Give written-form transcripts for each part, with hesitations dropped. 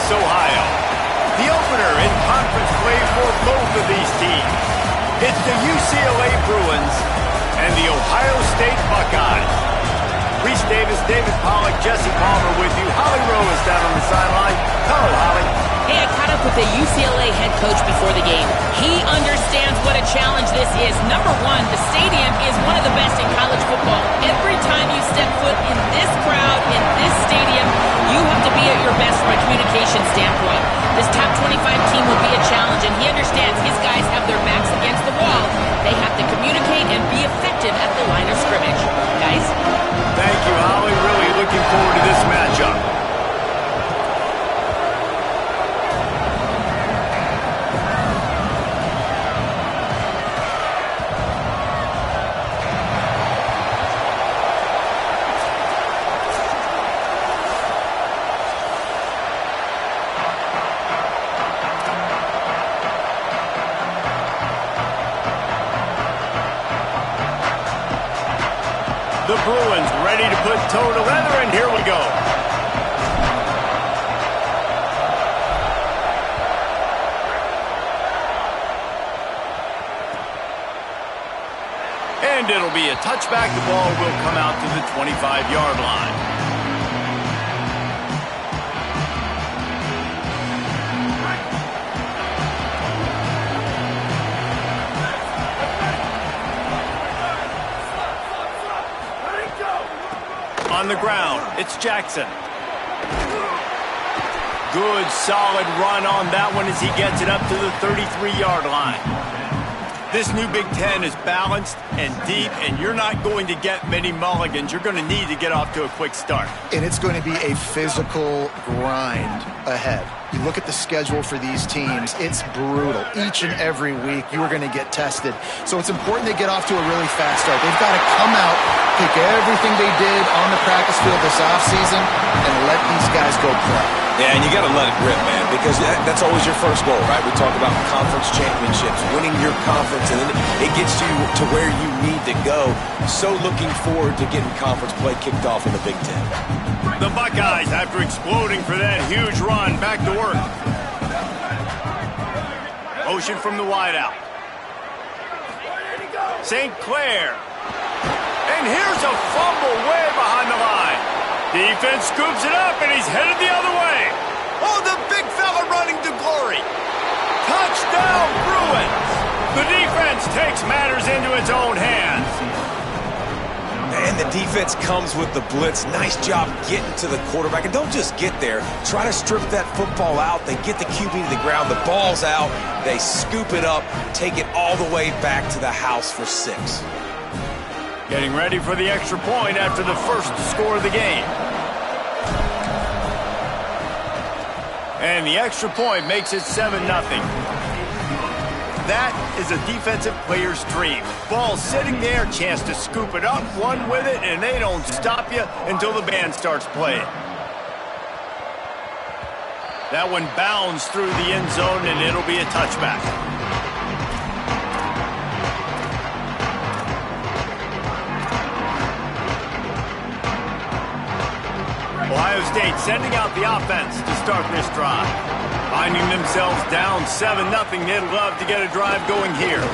Columbus, Ohio. The opener in conference play for both of these teams. It's the UCLA Bruins and the Ohio State Buckeyes. Reese Davis, David Pollack, Jesse Palmer with you. Holly Rowe is down on the sideline. Hello, Holly. Hey, I caught up with the UCLA head coach before the game. He understands what a challenge this is. Number one, the stadium is one of the best in college football. Every time you step foot in this crowd, in this stadium, you have to be at your best from a communication standpoint. This top 25 team will be a challenge, and he understands his guys have their backs against the wall. They have to communicate and be effective at the line of scrimmage. Guys? Thank you, Holly. Really looking forward to this matchup. The Bruins ready to put toe to leather, and here we go. And it'll be a touchback. The ball will come out to the 25-yard line. On the ground, it's Jackson. Good, solid run on that one as he gets it up to the 33-yard line. This new Big Ten is balanced and deep, and you're not going to get many mulligans. You're going to need to get off to a quick start. And it's going to be a physical grind ahead. You look at the schedule for these teams, it's brutal. Each and every week, you are going to get tested. So it's important they get off to a really fast start. They've got to come out, pick everything they did on the practice field this offseason, and let these guys go play. Yeah, and you got to let it rip, man, because that's always your first goal, right? We talk about conference championships, winning your conference, and then it gets you to where you need to go. So looking forward to getting conference play kicked off in the Big Ten. The Buckeyes, after exploding for that huge run, back to work. Motion from the wideout. St. Clair. And here's a fumble way behind the line. Defense scoops it up, and he's headed the other way. Oh, the big fella running to glory. Touchdown, Bruins. The defense takes matters into its own hands. And the defense comes with the blitz. Nice job getting to the quarterback. And don't just get there. Try to strip that football out. They get the QB to the ground. The ball's out. They scoop it up, take it all the way back to the house for 6. Getting ready for the extra point after the first score of the game. And the extra point makes it 7-0. That is a defensive player's dream. Ball sitting there, chance to scoop it up, one with it, and they don't stop you until the band starts playing. That one bounds through the end zone, and it'll be a touchback. Ohio State sending out the offense to start this drive. Finding themselves down 7-0, they'd love to get a drive going here.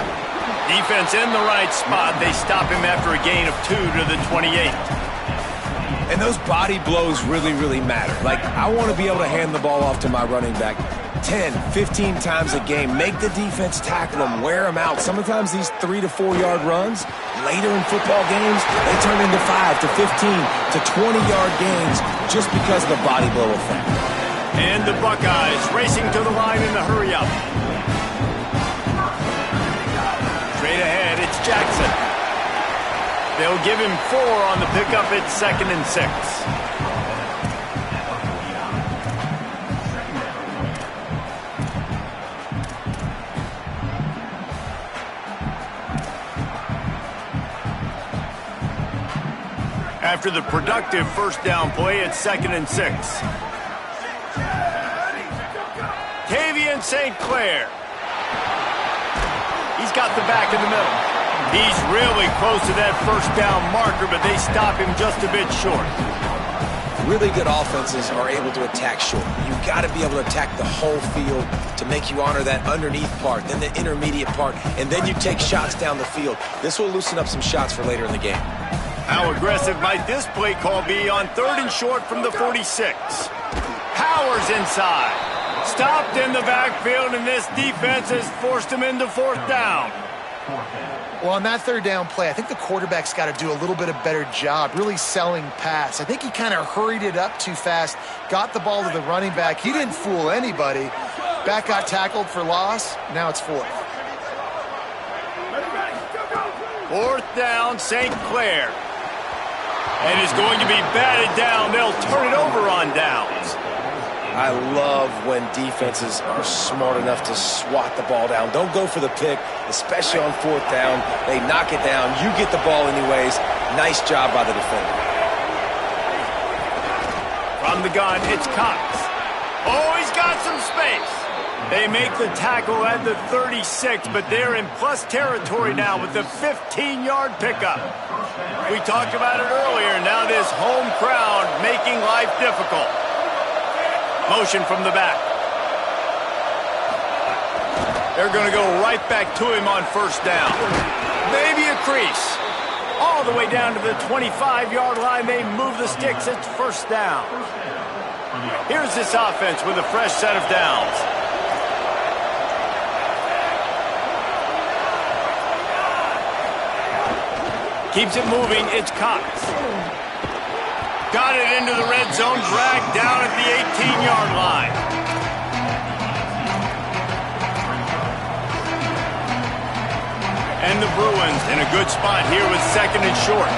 Defense in the right spot. They stop him after a gain of 2 to the 28. And those body blows really, really matter. Like, I want to be able to hand the ball off to my running back 10, 15 times a game. Make the defense tackle them, wear them out. Sometimes these 3 to 4 yard runs, later in football games, they turn into 5 to 15 to 20-yard gains just because of the body blow effect. And the Buckeyes racing to the line in the hurry-up. Straight ahead, it's Jackson. They'll give him 4 on the pickup. It's 2nd and 6. After the productive first down play, it's 2nd and 6. Tavian St. Clair. He's got the back in the middle. He's really close to that first down marker, but they stop him just a bit short. Really good offenses are able to attack short. You've got to be able to attack the whole field to make you honor that underneath part, then the intermediate part, and then you take shots down the field. This will loosen up some shots for later in the game. How aggressive might this play call be on 3rd and short from the 46? Powers inside. Stopped in the backfield, and this defense has forced him into 4th down. Well, on that 3rd down play, I think the quarterback's got to do a little bit of better job really selling pass. I think he kind of hurried it up too fast, got the ball to the running back. He didn't fool anybody. Back got tackled for loss. Now it's 4th. 4th down, St. Clair. And is going to be batted down. They'll turn it over on downs. I love when defenses are smart enough to swat the ball down. Don't go for the pick, especially on 4th down. They knock it down. You get the ball anyways. Nice job by the defender. From the gun, it's Cox. Oh, he's got some space. They make the tackle at the 36, but they're in plus territory now with the 15-yard pickup. We talked about it earlier. Now this home crowd making life difficult. Motion from the back. They're going to go right back to him on 1st down. Maybe a crease. All the way down to the 25-yard line. They move the sticks. It's 1st down. Here's this offense with a fresh set of downs. Keeps it moving. It's Cox. Got it into the red zone, dragged down at the 18-yard line. And the Bruins in a good spot here with 2nd and short.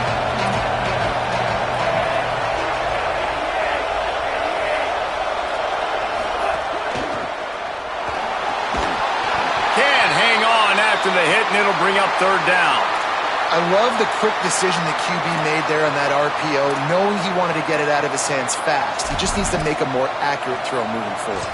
Can't hang on after the hit, and it'll bring up 3rd down. I love the quick decision the QB made there on that RPO, knowing he wanted to get it out of his hands fast. He just needs to make a more accurate throw moving forward.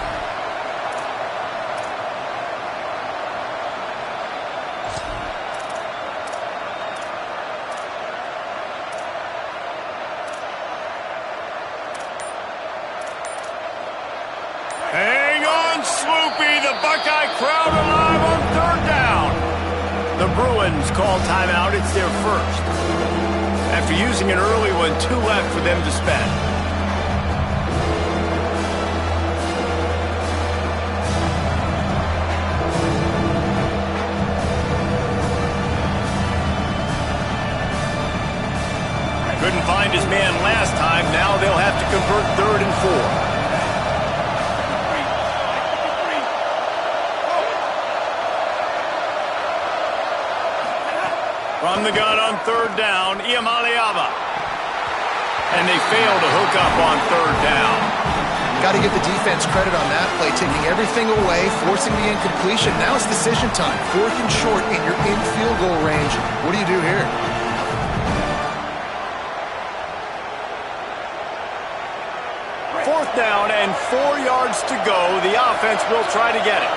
Hang on, Sloopy. The Buckeye crowd alive on 3rd down. The Bruins call timeout. It's their 1st. After using an early one, 2 left for them to spend. Couldn't find his man last time. Now they'll have to convert 3rd and 4. From the gun on 3rd down, Iamaleava. And they fail to hook up on 3rd down. Got to give the defense credit on that play, taking everything away, forcing the incompletion. Now it's decision time. 4th and short, and you're in field goal range. What do you do here? Fourth down and 4 yards to go. The offense will try to get it.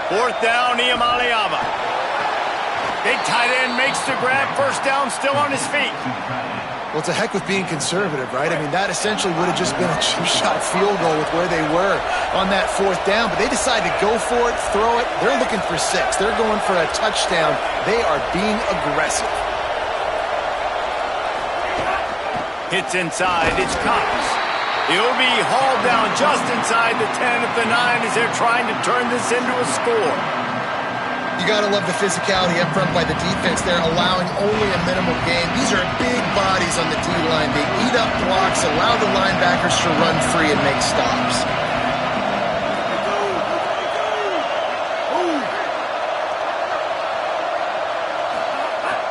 Fourth down, Iamaleava. Big tight end makes the grab. 1st down, still on his feet. Well, it's a heck with being conservative, right? I mean, that essentially would have just been a two-shot field goal with where they were on that 4th down. But they decided to go for it, throw it. They're looking for 6. They're going for a touchdown. They are being aggressive. Hits inside. It's Cox. He'll be hauled down just inside the 10 at the 9 as they're trying to turn this into a score. You got to love the physicality up front by the defense. They're allowing only a minimal gain. These are big bodies on the D-line. They eat up blocks, allow the linebackers to run free and make stops.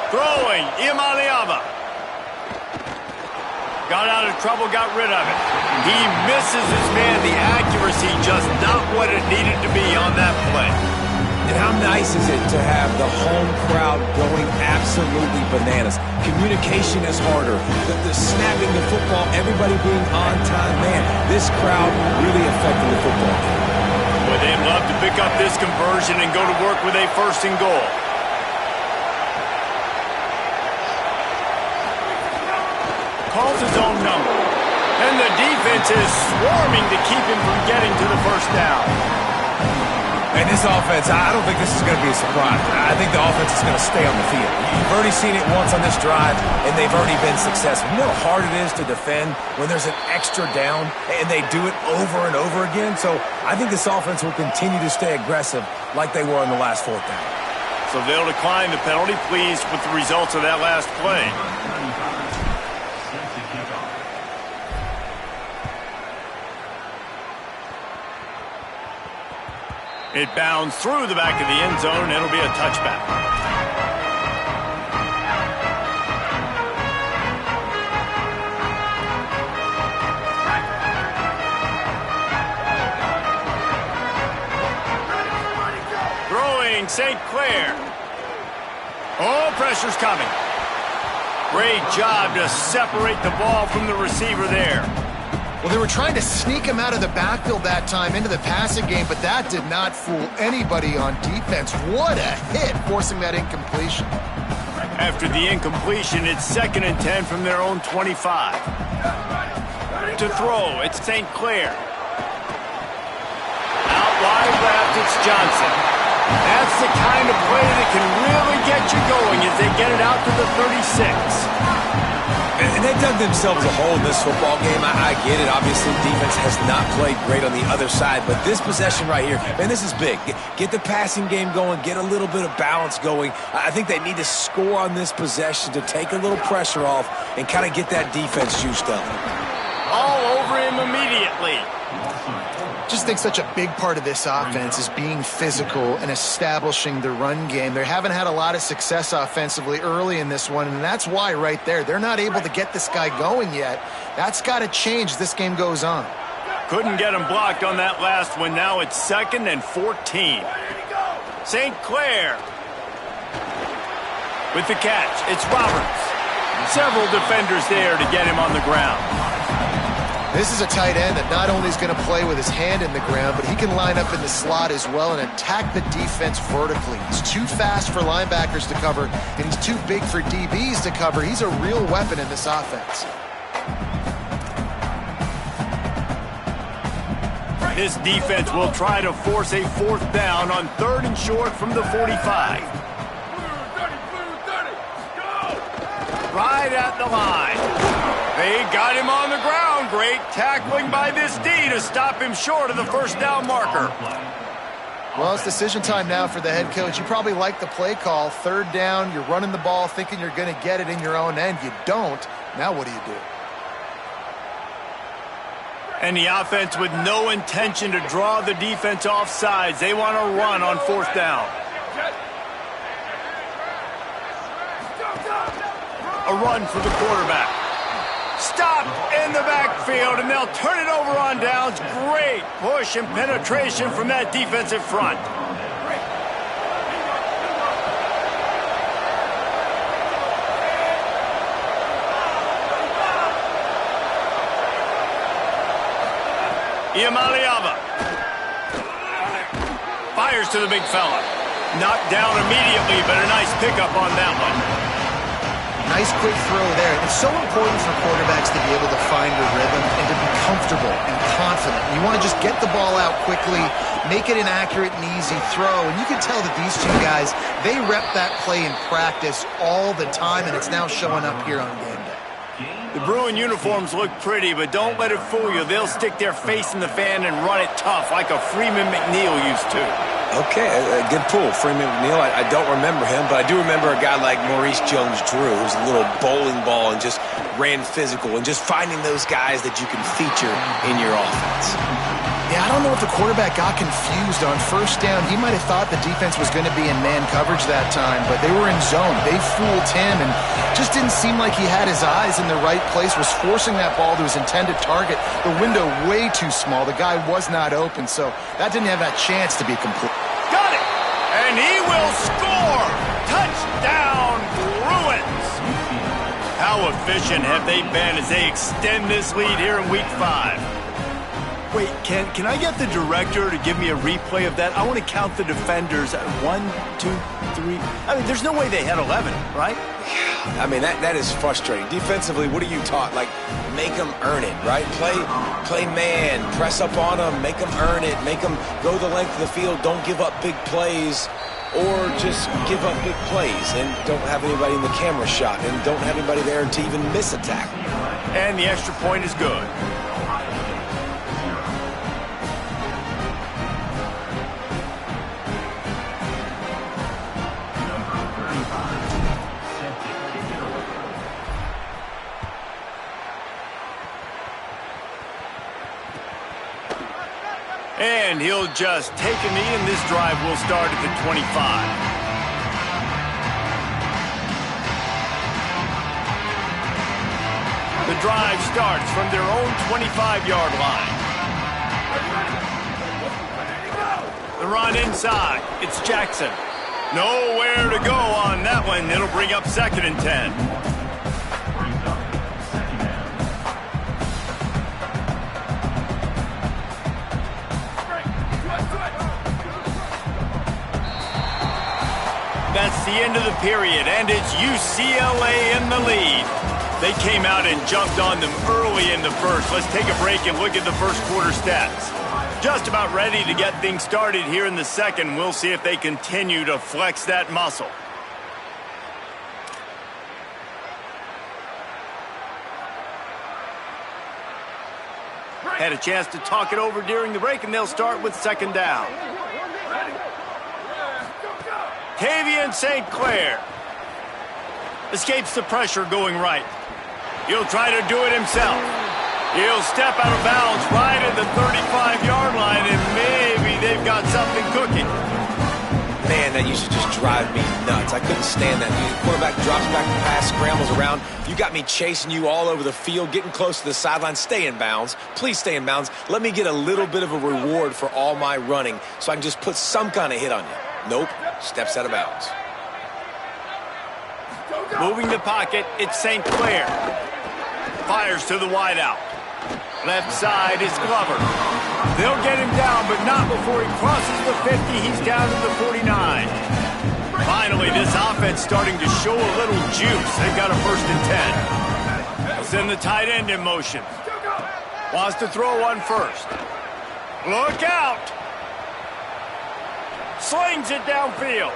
Throwing, Iamaleava. Got out of trouble, got rid of it. He misses his man. The accuracy just not what it needed to be on that play. And how nice is it to have the home crowd going absolutely bananas? Communication is harder. The snapping the football, everybody being on time. Man, this crowd really affected the football game. Well, they'd love to pick up this conversion and go to work with a 1st and goal. Calls his own number. And the defense is swarming to keep him from getting to the 1st down. And this offense, I don't think this is going to be a surprise. I think the offense is going to stay on the field. You've already seen it once on this drive, and they've already been successful. You know how hard it is to defend when there's an extra down, and they do it over and over again? So I think this offense will continue to stay aggressive like they were on the last 4th down. So they'll decline the penalty, pleased with the results of that last play. It bounds through the back of the end zone, and it'll be a touchback. Throwing St. Clair. Oh, pressure's coming. Great job to separate the ball from the receiver there. Well, they were trying to sneak him out of the backfield that time into the passing game, but that did not fool anybody on defense. What a hit, forcing that incompletion. After the incompletion, it's 2nd and 10 from their own 25. To throw, it's St. Clair. Out wide left, it's Johnson. That's the kind of play that can really get you going as they get it out to the 36. And they dug themselves a hole in this football game. I get it. Obviously, defense has not played great on the other side. But this possession right here, man, this is big. Get the passing game going. Get a little bit of balance going. I think they need to score on this possession to take a little pressure off and kind of get that defense juiced up. All over him immediately. Just think such a big part of this offense is being physical and establishing the run game. They haven't had a lot of success offensively early in this one, and that's why right there, they're not able to get this guy going yet. That's got to change as this game goes on. Couldn't get him blocked on that last one. Now it's 2nd and 14. St. Clair with the catch. It's Roberts. Several defenders there to get him on the ground. This is a tight end that not only is going to play with his hand in the ground, but he can line up in the slot as well and attack the defense vertically. He's too fast for linebackers to cover, and he's too big for DBs to cover. He's a real weapon in this offense. This defense will try to force a 4th down on 3rd and short from the 45. Right at the line. They got him on the ground. Great tackling by this D to stop him short of the 1st down marker. Well, it's decision time now for the head coach. You probably like the play call. 3rd down, you're running the ball thinking you're going to get it in your own end. You don't. Now what do you do? And the offense with no intention to draw the defense off sides. They want to run on 4th down. A run for the quarterback. Stop in the backfield, and they'll turn it over on downs. Great push and penetration from that defensive front. Iamaleava fires to the big fella. Knocked down immediately, but a nice pickup on that one. Nice quick throw there. It's so important for quarterbacks to be able to find a rhythm and to be comfortable and confident. You want to just get the ball out quickly, make it an accurate and easy throw. And you can tell that these two guys, they rep that play in practice all the time, and it's now showing up here on game day. The Bruin uniforms look pretty, but don't let it fool you. They'll stick their face in the fan and run it tough like a Freeman McNeil used to. Okay, a good pull. Freeman McNeil, I don't remember him, but I do remember a guy like Maurice Jones-Drew, who's a little bowling ball and just ran physical, and just finding those guys that you can feature in your offense. Yeah, I don't know if the quarterback got confused on 1st down. He might have thought the defense was going to be in man coverage that time, but they were in zone. They fooled him and just didn't seem like he had his eyes in the right place, was forcing that ball to his intended target. The window way too small. The guy was not open, so that didn't have that chance to be complete. Got it! And he will score! Touchdown, Bruins! How efficient have they been as they extend this lead here in Week 5? Wait, can I get the director to give me a replay of that? I want to count the defenders at 1, 2, 3. I mean, there's no way they had 11, right? I mean, that is frustrating. Defensively, what are you taught? Like, make them earn it, right? Play man, press up on them, make them earn it, make them go the length of the field, don't give up big plays, or just give up big plays and don't have anybody in the camera shot and don't have anybody there to even miss a tackle. And the extra point is good. And he'll just take a knee, and this drive will start at the 25. The drive starts from their own 25-yard line. The run inside. It's Jackson. Nowhere to go on that one. It'll bring up 2nd and 10. That's the end of the period, and it's UCLA in the lead. They came out and jumped on them early in the first. Let's take a break and look at the first quarter stats. Just about ready to get things started here in the second. We'll see if they continue to flex that muscle. Had a chance to talk it over during the break, and they'll start with 2nd down. Tavian St. Clair escapes the pressure going right. He'll try to do it himself. He'll step out of bounds right at the 35-yard line, and maybe they've got something cooking. Man, that used to just drive me nuts. I couldn't stand that. The quarterback drops back the pass, scrambles around. You got me chasing you all over the field, getting close to the sideline. Stay in bounds. Please stay in bounds. Let me get a little bit of a reward for all my running so I can just put some kind of hit on you. Nope. Steps out of bounds. Moving the pocket, it's St. Clair. Fires to the wideout. Left side is Glover. They'll get him down, but not before he crosses the 50. He's down to the 49. Finally, this offense starting to show a little juice. They've got a 1st and 10. They'll send the tight end in motion. Wants to throw one first. Look out! Slings it downfield.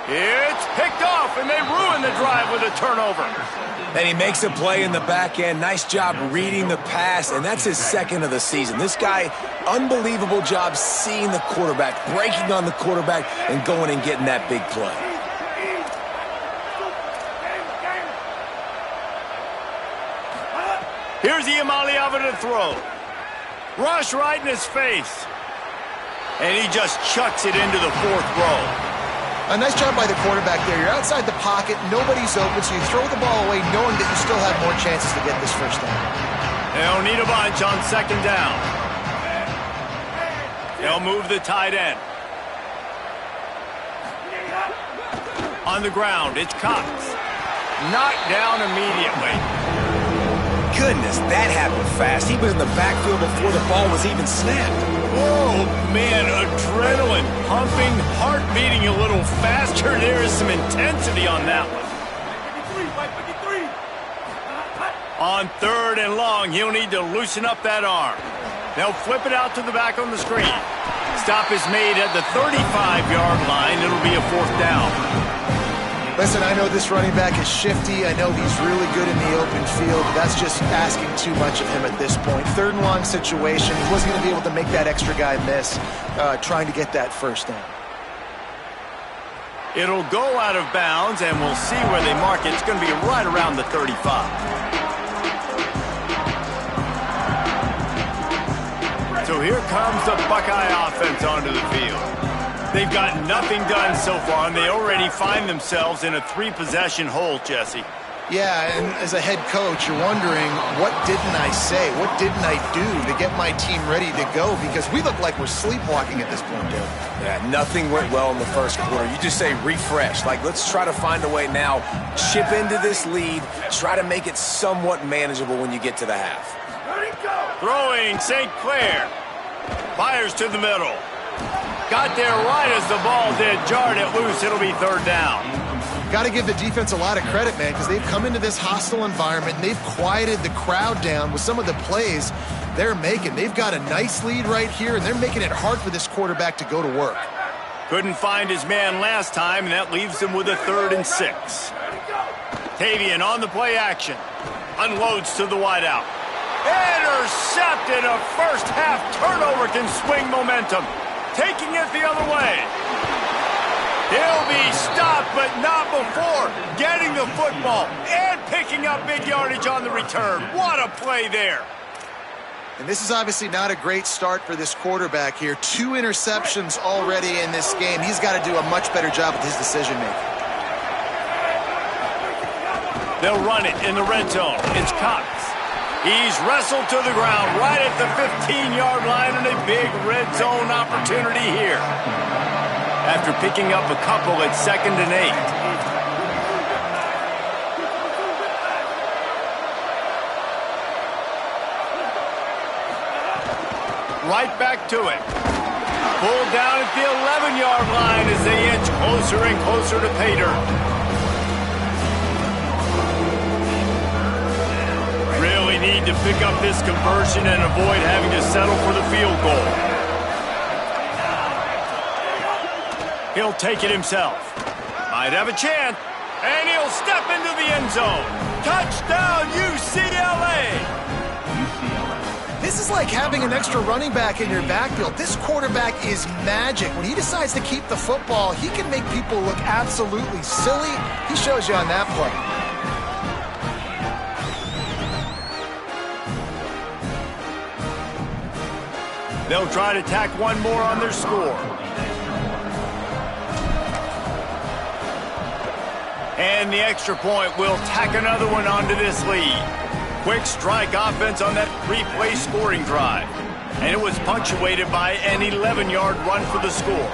It's picked off, and they ruin the drive with a turnover. And he makes a play in the back end. Nice job reading the pass, and that's his 2nd of the season. This guy, unbelievable job seeing the quarterback, breaking on the quarterback, and going and getting that big play. Here's Iamaleava to throw. Rush right in his face. And he just chucks it into the 4th row. A nice job by the quarterback there. You're outside the pocket, nobody's open, so you throw the ball away knowing that you still have more chances to get this 1st down. They'll need a bunch on 2nd down. They'll move the tight end. On the ground, it's Cox. Knocked down immediately. Goodness, that happened fast. He was in the backfield before the ball was even snapped. Oh, man, adrenaline pumping, heart beating a little faster. There is some intensity on that one. On 3rd and long, he'll need to loosen up that arm. They'll flip it out to the back on the screen. Stop is made at the 35-yard line. It'll be a 4th down. Listen, I know this running back is shifty. I know he's really good in the open field. But that's just asking too much of him at this point. 3rd and long situation. He wasn't going to be able to make that extra guy miss trying to get that 1st down. It'll go out of bounds, and we'll see where they mark it. It's going to be right around the 35. So here comes the Buckeye offense onto the field. They've got nothing done so far, and they already find themselves in a 3-possession hole, Jesse. Yeah, and as a head coach, you're wondering, what didn't I say? What didn't I do to get my team ready to go? Because we look like we're sleepwalking at this point, Dave. Yeah, nothing went well in the first quarter. You just say refresh. Like, let's try to find a way now. Chip into this lead. Try to make it somewhat manageable when you get to the half. Throwing St. Clair. Fires to the middle. Got there right as the ball did. Jarred it loose. It'll be third down. Got to give the defense a lot of credit, man, because they've come into this hostile environment and they've quieted the crowd down with some of the plays they're making. They've got a nice lead right here, and they're making it hard for this quarterback to go to work. Couldn't find his man last time, and that leaves him with a 3rd and 6. Tavian on the play action. Unloads to the wideout. Intercepted. A first half turnover can swing momentum. Taking it the other way. He'll be stopped, but not before getting the football and picking up big yardage on the return. What a play there. And this is obviously not a great start for this quarterback here. 2 interceptions already in this game. He's got to do a much better job with his decision-making. They'll run it in the red zone. It's Cox. He's wrestled to the ground right at the 15-yard line, and a big red zone opportunity here. After picking up a couple at 2nd and 8. Right back to it. Pulled down at the 11-yard line as they inch closer and closer to pay dirt. Really need to pick up this conversion and avoid having to settle for the field goal. He'll take it himself. Might have a chance. And he'll step into the end zone. Touchdown, UCLA! This is like having an extra running back in your backfield. This quarterback is magic. When he decides to keep the football, he can make people look absolutely silly. He shows you on that play. They'll try to tack one more on their score. And the extra point will tack another one onto this lead. Quick strike offense on that 3-play scoring drive. And it was punctuated by an 11-yard run for the score.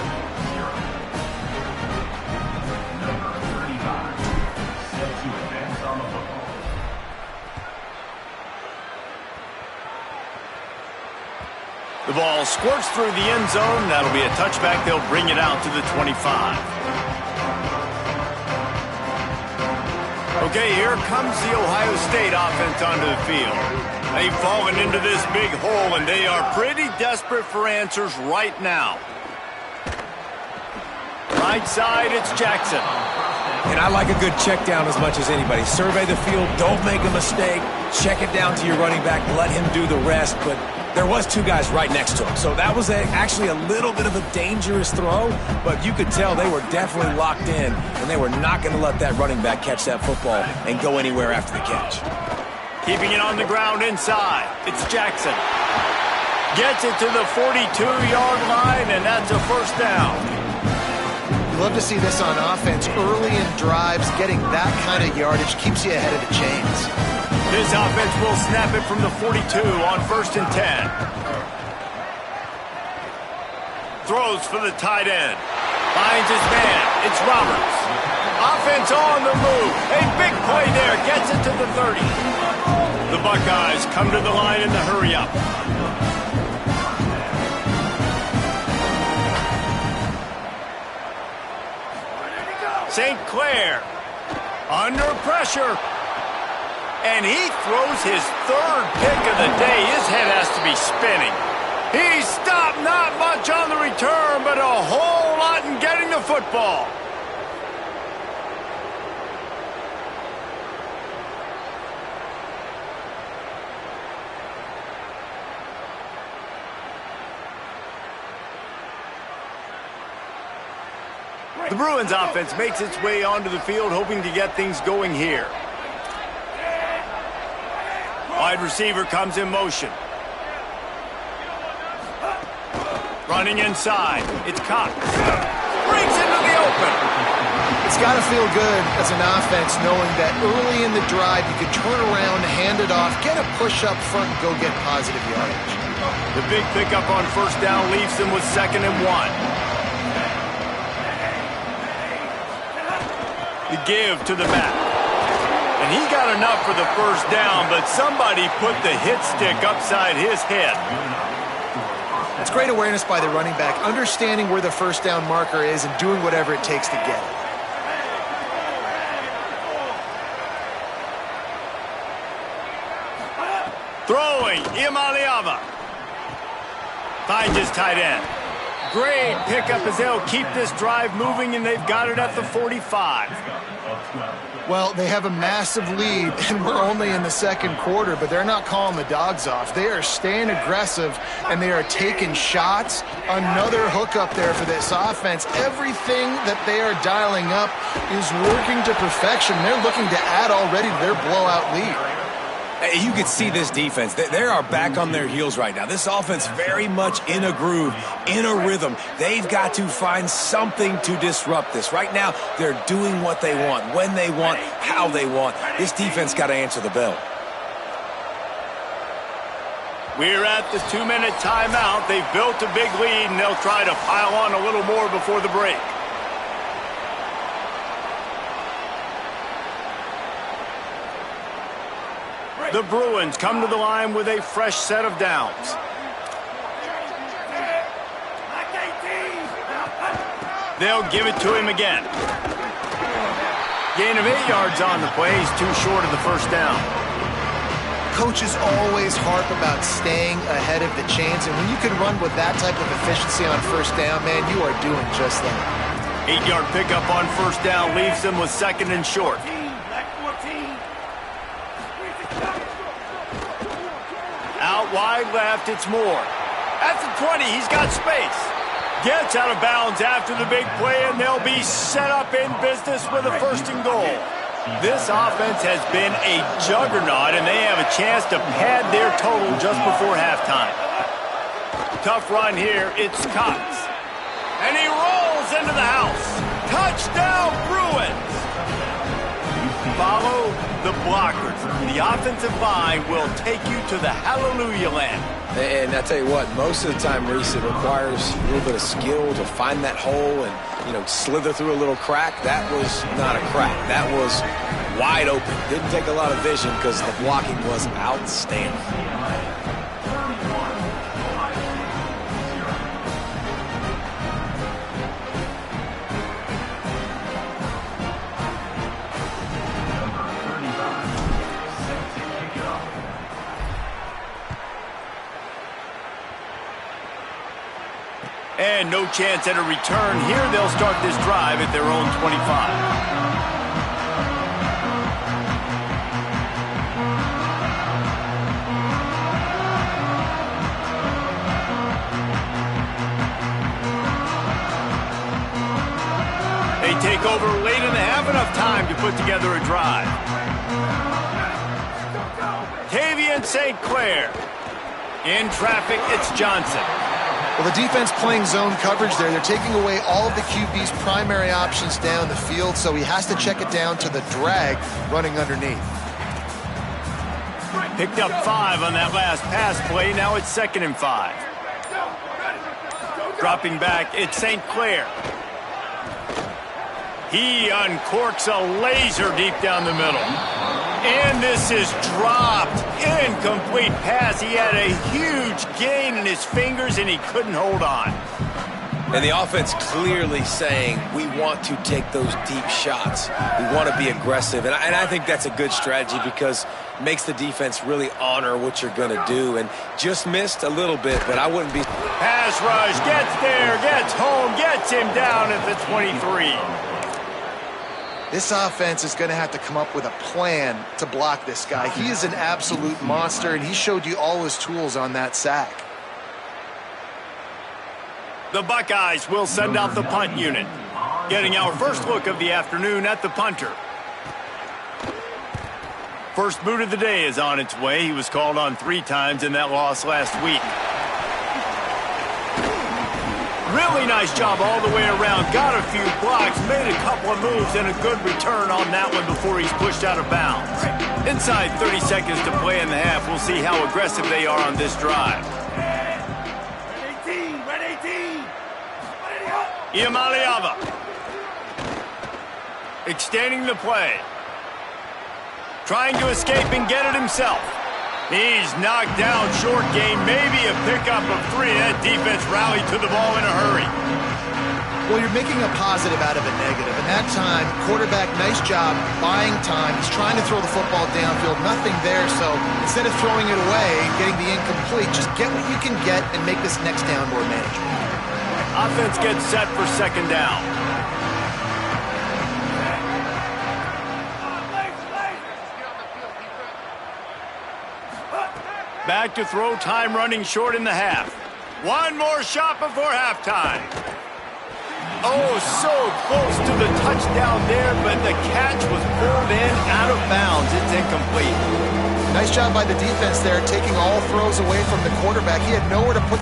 The ball squirts through the end zone. That'll be a touchback. They'll bring it out to the 25. Okay, here comes the Ohio State offense onto the field. They've fallen into this big hole, and they are pretty desperate for answers right now. Right side, it's Jackson. And I like a good check down as much as anybody. Survey the field, don't make a mistake, check it down to your running back, let him do the rest, but there was 2 guys right next to him. So that was actually a little bit of a dangerous throw, but you could tell they were definitely locked in, and they were not going to let that running back catch that football and go anywhere after the catch. Keeping it on the ground inside, it's Jackson. Gets it to the 42-yard line, and that's a first down. Love to see this on offense. Early in drives, getting that kind of yardage keeps you ahead of the chains. This offense will snap it from the 42 on 1st and 10. Throws for the tight end. Finds his man. It's Roberts. Offense on the move. A big play there. Gets it to the 30. The Buckeyes come to the line in the hurry-up. St. Clair under pressure. And he throws his 3rd pick of the day. His head has to be spinning. He stopped not much on the return, but a whole lot in getting the football. The Bruins offense makes its way onto the field, hoping to get things going here. Wide receiver comes in motion. Running inside. It's Cox. Breaks into the open. It's got to feel good as an offense knowing that early in the drive you can turn around, hand it off, get a push up front, and go get positive yardage. The big pickup on first down leaves them with 2nd and 1. The give to the back. And he got enough for the first down, but somebody put the hit stick upside his head. It's great awareness by the running back, understanding where the first down marker is and doing whatever it takes to get it. Throwing, Imaliava. Finds his tight end. Great pickup as they'll keep this drive moving, and they've got it at the 45. Well, they have a massive lead, and we're only in the 2nd quarter, but they're not calling the dogs off. They are staying aggressive, and they are taking shots. Another hookup there for this offense. Everything that they are dialing up is working to perfection. They're looking to add already to their blowout lead. You can see this defense. They are back on their heels right now. This offense very much in a groove, in a rhythm. They've got to find something to disrupt this. Right now, they're doing what they want, when they want, how they want. This defense got to answer the bell. We're at the 2-minute timeout. They've built a big lead, and they'll try to pile on a little more before the break. The Bruins come to the line with a fresh set of downs. They'll give it to him again. Gain of 8 yards on the play. He's too short of the first down. Coaches always harp about staying ahead of the chains, and when you can run with that type of efficiency on first down, man, you are doing just that. 8-yard pickup on first down leaves them with 2nd and short. Out wide left, it's Moore. At the 20, he's got space. Gets out of bounds after the big play, and they'll be set up in business with a 1st and goal. This offense has been a juggernaut, and they have a chance to pad their total just before halftime. Tough run here, it's Cox. And he rolls into the house. Touchdown, Bruins! Follow the blockers. The offensive line will take you to the hallelujah land. And I tell you what, most of the time, Reese, it requires a little bit of skill to find that hole and, slither through a little crack. That was not a crack. That was wide open. Didn't take a lot of vision because the blocking was outstanding. And no chance at a return here. They'll start this drive at their own 25. They take over late and have enough time to put together a drive. Tavian St. Clair. In traffic, it's Johnson. Well, the defense playing zone coverage there. They're taking away all of the QB's primary options down the field, so he has to check it down to the drag running underneath. Picked up 5 on that last pass play. Now it's 2nd and 5. Dropping back, it's St. Clair. He uncorks a laser deep down the middle. And this is dropped. Incomplete pass. He had a huge gain in his fingers, and he couldn't hold on. And the offense clearly saying, we want to take those deep shots. We want to be aggressive. And I think that's a good strategy because it makes the defense really honor what you're going to do. And just missed a little bit, but I wouldn't be... Pass rush, gets there, gets home, gets him down at the 23. This offense is going to have to come up with a plan to block this guy. He is an absolute monster, and he showed you all his tools on that sack. The Buckeyes will send out the punt unit. Getting our first look of the afternoon at the punter. First boot of the day is on its way. He was called on 3 times in that loss last week. Really nice job all the way around. Got a few blocks, made a couple of moves, and a good return on that one before he's pushed out of bounds. Inside 30 seconds to play in the half. We'll see how aggressive they are on this drive. Iamaleava. Extending the play. Trying to escape and get it himself. He's knocked down short game, maybe a pickup of 3. That defense rallied to the ball in a hurry. Well, you're making a positive out of a negative. And that time, quarterback, nice job buying time. He's trying to throw the football downfield. Nothing there, so instead of throwing it away and getting the incomplete, just get what you can get and make this next down more manageable. Offense gets set for second down. Back to throw, time running short in the half. One more shot before halftime. Oh, so close to the touchdown there, but the catch was pulled in out of bounds. It's incomplete. Nice job by the defense there, taking all throws away from the quarterback. He had nowhere to put...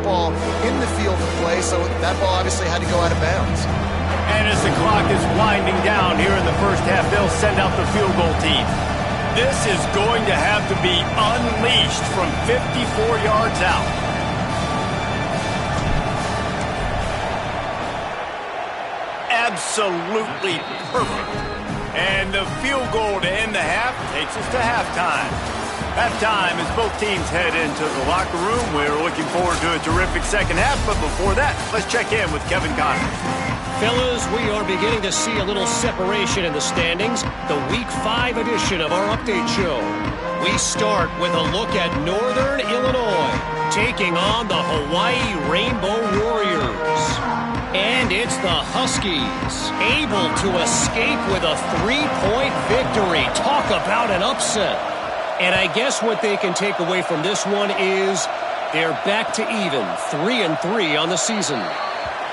ball in the field of play, so that ball obviously had to go out of bounds. And as the clock is winding down here in the first half, they'll send out the field goal team. This is going to have to be unleashed from 54 yards out. Absolutely perfect. And the field goal to end the half takes us to halftime. Halftime as both teams head into the locker room. We're looking forward to a terrific second half, but before that, let's check in with Kevin Connor. Fellas, we are beginning to see a little separation in the standings. The Week 5 edition of our update show. We start with a look at Northern Illinois, taking on the Hawaii Rainbow Warriors. And it's the Huskies, able to escape with a 3-point victory. Talk about an upset. And I guess what they can take away from this one is they're back to even, 3-3 on the season.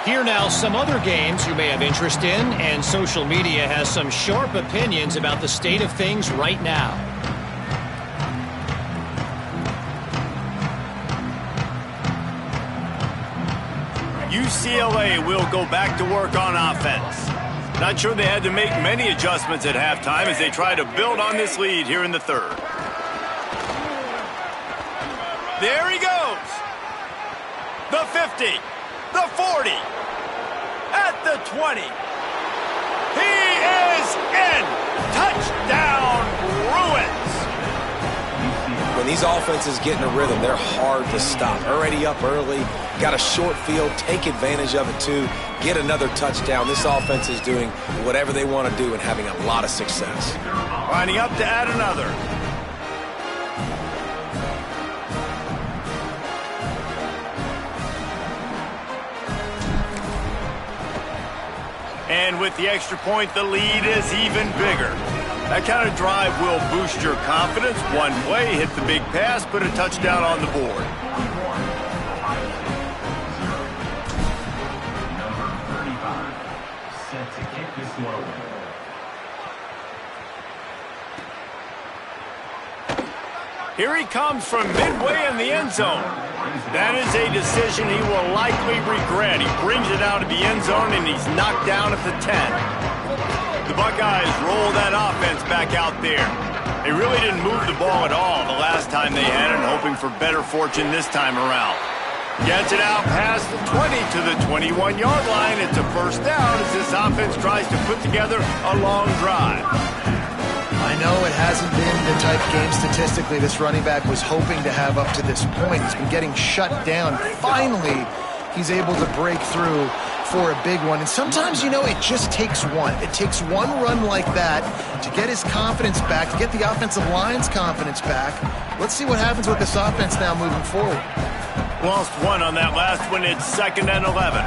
Here now, some other games you may have interest in, and social media has some sharp opinions about the state of things right now. UCLA will go back to work on offense. Not sure they had to make many adjustments at halftime as they try to build on this lead here in the third. There he goes. The 50, the 40, at the 20. He is in. Touchdown, Bruins. When these offenses get in a rhythm, they're hard to stop. Already up early, got a short field, take advantage of it too, get another touchdown. This offense is doing whatever they want to do and having a lot of success. Lining up to add another. And with the extra point, the lead is even bigger. That kind of drive will boost your confidence. One play, hit the big pass, put a touchdown on the board. Number 35, set to kick this one away. Here he comes from midway in the end zone. That is a decision he will likely regret. He brings it out of the end zone, and he's knocked down at the 10. The Buckeyes roll that offense back out there. They really didn't move the ball at all the last time they had it, hoping for better fortune this time around. Gets it out past the 20 to the 21-yard line. It's a first down as this offense tries to put together a long drive. I know it hasn't been the type of game statistically this running back was hoping to have up to this point. He's been getting shut down. Finally, he's able to break through for a big one. And sometimes, you know, it just takes one. It takes one run like that to get his confidence back, to get the offensive line's confidence back. Let's see what happens with this offense now moving forward. Lost one on that last one. It's 2nd and 11.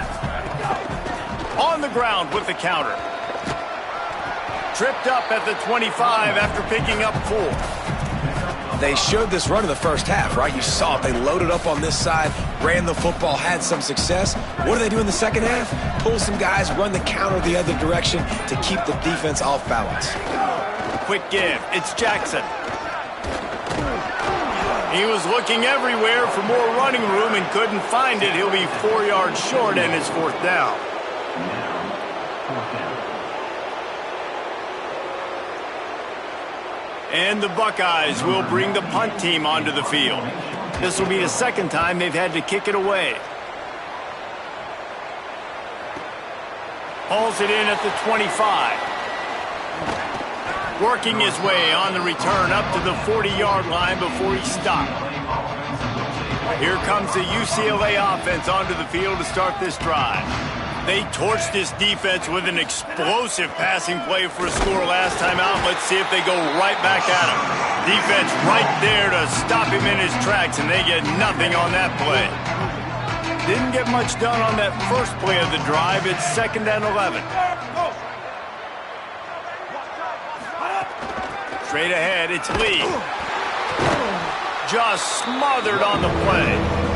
On the ground with the counter. Tripped up at the 25 after picking up 4. They showed this run in the first half, right? You saw it. They loaded up on this side, ran the football, had some success. What do they do in the second half? Pull some guys, run the counter the other direction to keep the defense off balance. Quick give. It's Jackson. He was looking everywhere for more running room and couldn't find it. He'll be 4 yards short, and it's fourth down. And the Buckeyes will bring the punt team onto the field. This will be the second time they've had to kick it away. Hauls it in at the 25. Working his way on the return up to the 40-yard line before he stopped. Here comes the UCLA offense onto the field to start this drive. They torched this defense with an explosive passing play for a score last time out. Let's see if they go right back at him. Defense right there to stop him in his tracks, and they get nothing on that play. Didn't get much done on that first play of the drive. It's 2nd and 11. Straight ahead, it's Lee. Just smothered on the play.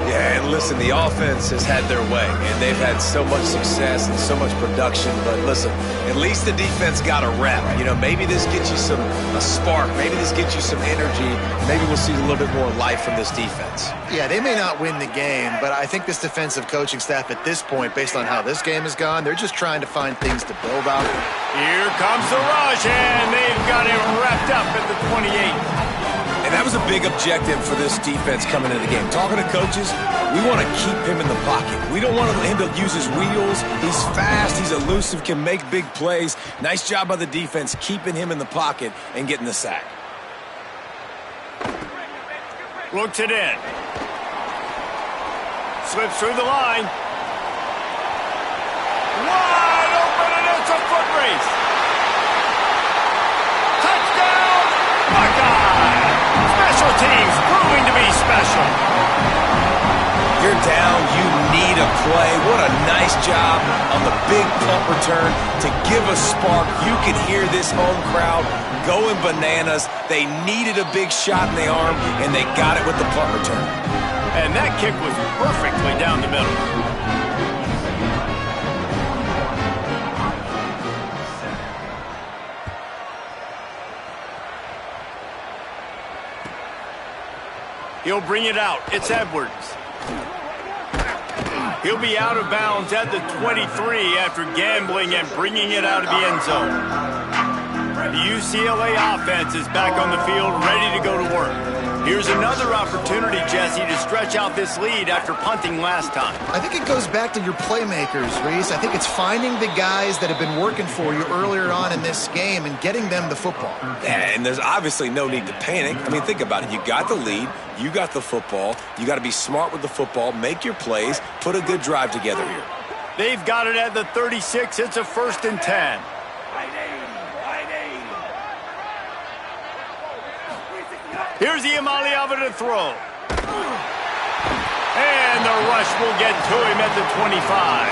Yeah, and listen, the offense has had their way, and they've had so much success and so much production. But listen, at least the defense got a rep. You know, maybe this gets you a spark. Maybe this gets you some energy. Maybe we'll see a little bit more life from this defense. Yeah, they may not win the game, but I think this defensive coaching staff at this point, based on how this game has gone, they're just trying to find things to build out. Here comes the rush, and they've got him wrapped up at the 28. And that was a big objective for this defense coming into the game. Talking to coaches, we want to keep him in the pocket. We don't want him to use his wheels. He's fast, he's elusive, can make big plays. Nice job by the defense keeping him in the pocket and getting the sack. Looks it in. Slips through the line. Wide open, and it's a foot race. Touchdown, Buckeye! Special teams proving to be special. You're down, you need a play. What a nice job on the big punt return to give a spark. You can hear this home crowd going bananas. They needed a big shot in the arm, and they got it with the punt return. And that kick was perfectly down the middle. He'll bring it out. It's Edwards. He'll be out of bounds at the 23 after gambling and bringing it out of the end zone. The UCLA offense is back on the field, ready to go to work. Here's another opportunity, Jesse, to stretch out this lead after punting last time. I think it goes back to your playmakers, Reese. I think it's finding the guys that have been working for you earlier on in this game and getting them the football. And there's obviously no need to panic. I mean, think about it. You got the lead. You got the football. You got to be smart with the football, make your plays, put a good drive together here. They've got it at the 36. It's a 1st and 10. Here's the Iamaleava to throw. And the rush will get to him at the 25.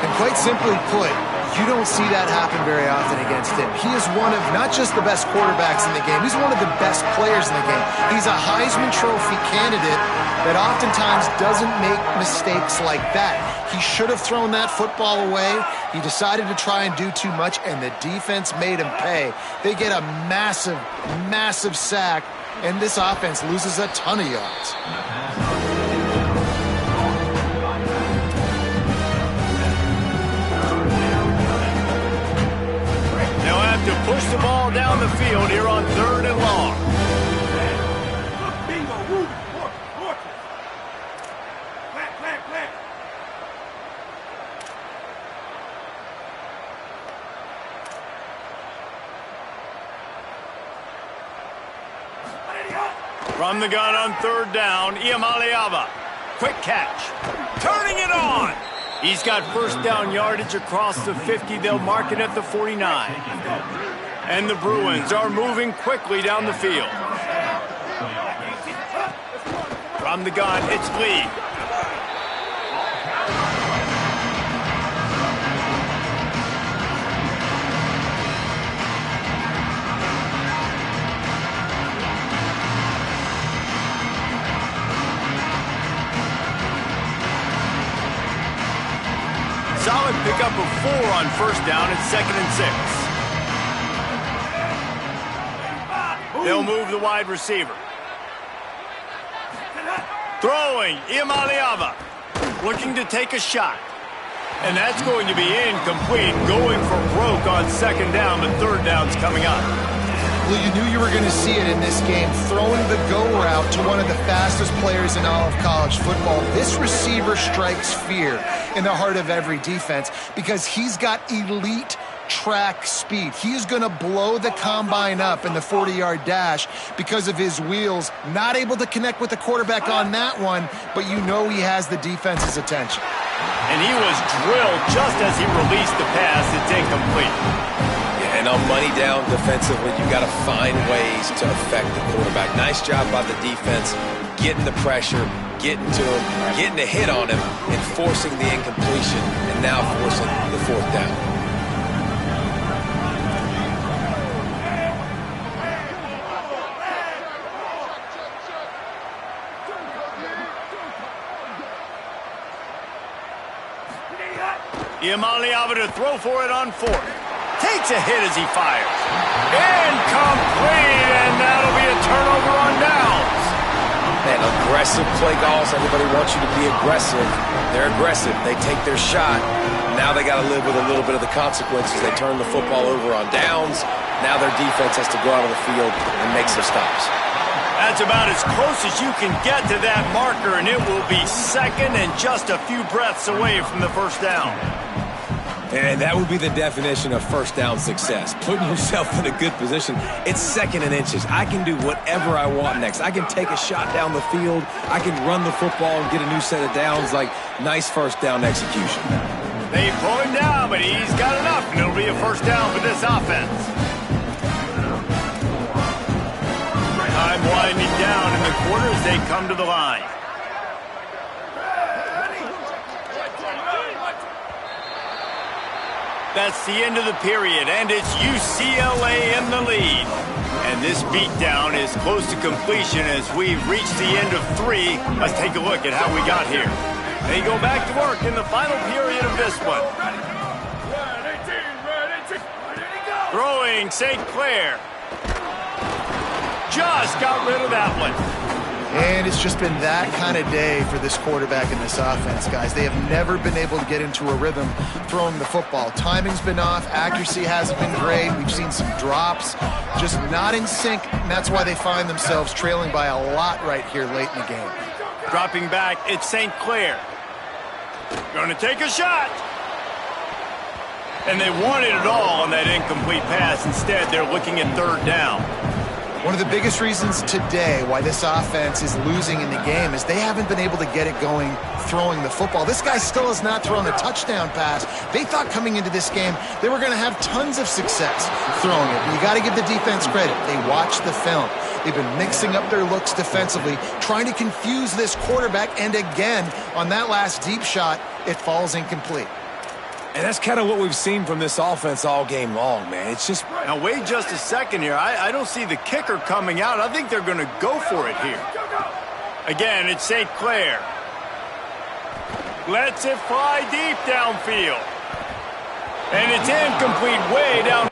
And quite simply put, you don't see that happen very often against him. He is one of not just the best quarterbacks in the game, he's one of the best players in the game. He's a Heisman Trophy candidate that oftentimes doesn't make mistakes like that. He should have thrown that football away. He decided to try and do too much, and the defense made him pay. They get a massive, massive sack, and this offense loses a ton of yards. They'll have to push the ball down the field here on 3rd and long. From the gun on 3rd down, Iamaleava. Quick catch. Turning it on. He's got 1st down yardage across the 50. They'll mark it at the 49. And the Bruins are moving quickly down the field. From the gun, it's Lee. solid pickup of 4 on first down at 2nd and 6. They'll move the wide receiver. Throwing, Iamaleava, looking to take a shot. And that's going to be incomplete, going for broke on 2nd down, but 3rd down's coming up. Well, you knew you were going to see it in this game, throwing the go route to one of the fastest players in all of college football. This receiver strikes fear in the heart of every defense because he's got elite track speed. He's going to blow the combine up in the 40-yard dash because of his wheels. Not able to connect with the quarterback on that one, but you know he has the defense's attention. And he was drilled just as he released the pass. It's incomplete. Yeah, and on money down defensively, you got to find ways to affect the quarterback. Nice job by the defense, getting the pressure, getting to him, getting a hit on him, and forcing the incompletion, and now forcing the 4th down. Iamaleava to throw for it on 4th. Takes a hit as he fires. Incomplete, and that'll be a turnover on downs. Man, aggressive play calls. Everybody wants you to be aggressive. They're aggressive. They take their shot. Now they got to live with a little bit of the consequences. They turn the football over on downs. Now their defense has to go out on the field and make some stops. That's about as close as you can get to that marker, and it will be 2nd and just a few breaths away from the 1st down. And that would be the definition of 1st down success. Putting yourself in a good position. It's 2nd and inches. I can do whatever I want next. I can take a shot down the field. I can run the football and get a new set of downs. Like, nice 1st down execution. They pull him down, but he's got enough, and it'll be a 1st down for this offense. Time winding down in the quarter as they come to the line. That's the end of the period, and it's UCLA in the lead. And this beatdown is close to completion as we've reached the end of 3. Let's take a look at how we got here. They go back to work in the final period of this one. Throwing St. Clair. Just got rid of that one. And it's just been that kind of day for this quarterback in this offense, guys. They have never been able to get into a rhythm throwing the football. Timing's been off. Accuracy hasn't been great. We've seen some drops, just not in sync, and that's why they find themselves trailing by a lot right here late in the game. Dropping back, it's St. Clair. Going to take a shot. And they wanted it all on that incomplete pass. Instead, they're looking at 3rd down. One of the biggest reasons today why this offense is losing in the game is they haven't been able to get it going throwing the football. This guy still has not thrown a touchdown pass. They thought coming into this game they were going to have tons of success throwing it. You got to give the defense credit. They watched the film. They've been mixing up their looks defensively, trying to confuse this quarterback, and again, on that last deep shot, it falls incomplete. And that's kind of what we've seen from this offense all game long, man. It's just... Now, wait just a second here. I don't see the kicker coming out. I think they're going to go for it here. Again, it's St. Clair. Lets it fly deep downfield. And it's incomplete way down.